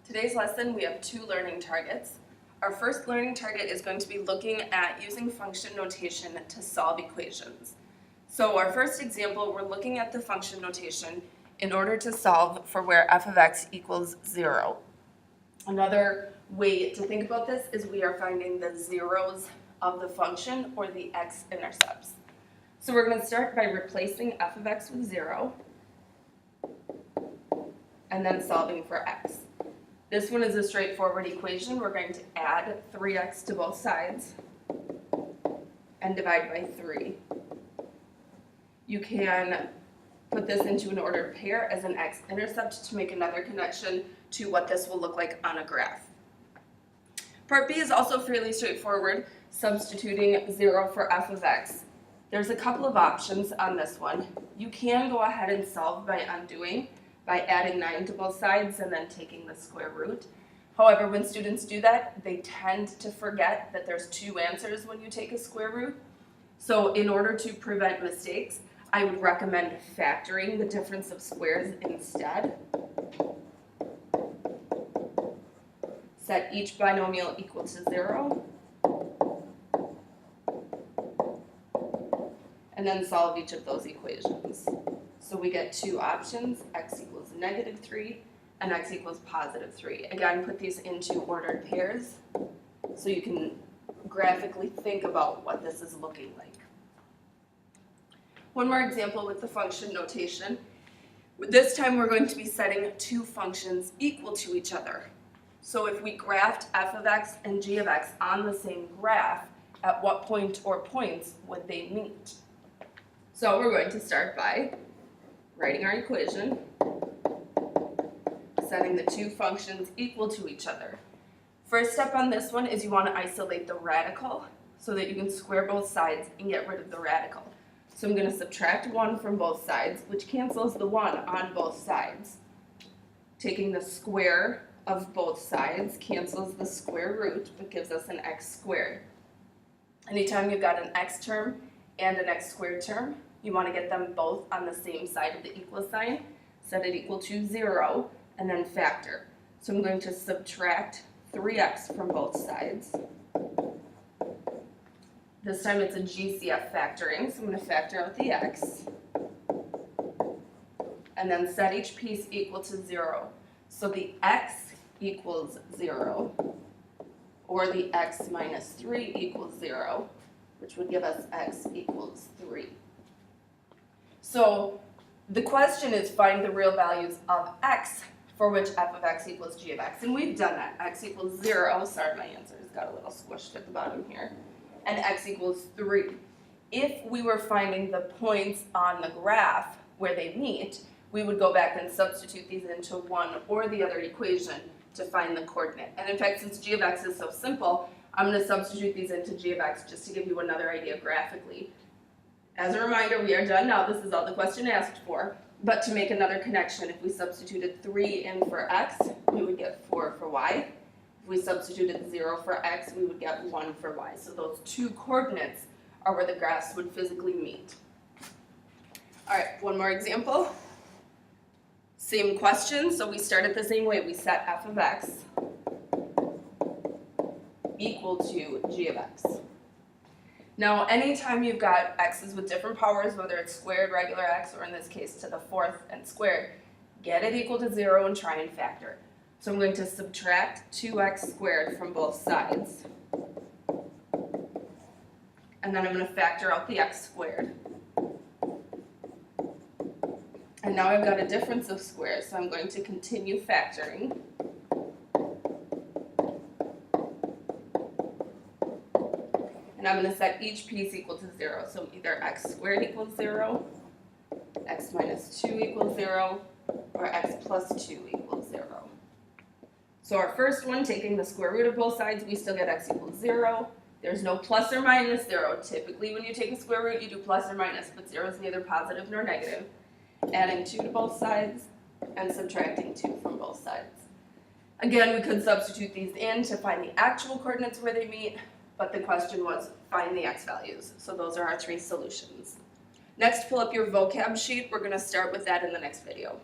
Today's lesson, we have two learning targets. Our first learning target is going to be looking at using function notation to solve equations. So our first example, we're looking at the function notation in order to solve for where f of x equals 0. Another way to think about this is we are finding the zeros of the function or the x-intercepts. So we're going to start by replacing f of x with 0 and then solving for x. This one is a straightforward equation. We're going to add 3x to both sides and divide by 3. You can put this into an ordered pair as an x-intercept to make another connection to what this will look like on a graph. Part B is also fairly straightforward, substituting 0 for f of x. There's a couple of options on this one. You can go ahead and solve by undoing, by adding 9 to both sides and then taking the square root. However, when students do that, they tend to forget that there's two answers when you take a square root. So in order to prevent mistakes, I would recommend factoring the difference of squares instead. Set each binomial equal to 0. And then solve each of those equations. So we get two options, x equals -3 and x equals +3. Again, put these into ordered pairs so you can graphically think about what this is looking like. One more example with the function notation. This time we're going to be setting two functions equal to each other. So if we graphed f of x and g of x on the same graph, at what point or points would they meet? So we're going to start by writing our equation, setting the two functions equal to each other. First step on this one is you want to isolate the radical so that you can square both sides and get rid of the radical. So I'm going to subtract 1 from both sides, which cancels the 1 on both sides. Taking the square of both sides cancels the square root, but gives us an x squared. Anytime you've got an x term and an x squared term, you want to get them both on the same side of the equal sign, set it equal to 0, and then factor. So I'm going to subtract 3x from both sides. This time it's a GCF factoring, so I'm going to factor out the x, and then set each piece equal to 0. So the x equals 0, or the x minus 3 equals 0, which would give us x equals 3. So the question is find the real values of x for which f of x equals g of x. And we've done that. X equals 0. Sorry, my answers got a little squished at the bottom here. And x equals 3. If we were finding the points on the graph where they meet, we would go back and substitute these into one or the other equation to find the coordinate. And in fact, since g of x is so simple, I'm going to substitute these into g of x just to give you another idea graphically. As a reminder, we are done now. This is all the question asked for. But to make another connection, if we substituted 3 in for x, we would get 4 for y. If we substituted 0 for x, we would get 1 for y. So those two coordinates are where the graphs would physically meet. All right, one more example. Same question, so we start it the same way. We set f of x equal to g of x. Now, anytime you've got x's with different powers, whether it's squared, regular x, or in this case to the 4th and squared, get it equal to 0 and try and factor. So I'm going to subtract 2x squared from both sides. And then I'm going to factor out the x squared. And now I've got a difference of squares, so I'm going to continue factoring. And I'm going to set each piece equal to 0. So either x squared equals 0, x minus 2 equals 0, or x plus 2 equals 0. So our first one, taking the square root of both sides, we still get x equals 0. There's no plus or minus 0. Typically when you take a square root, you do plus or minus, but 0 is neither positive nor negative. Adding 2 to both sides and subtracting 2 from both sides. Again, we could substitute these in to find the actual coordinates where they meet, but the question was find the x values. So those are our three solutions. Next, pull up your vocab sheet. We're going to start with that in the next video.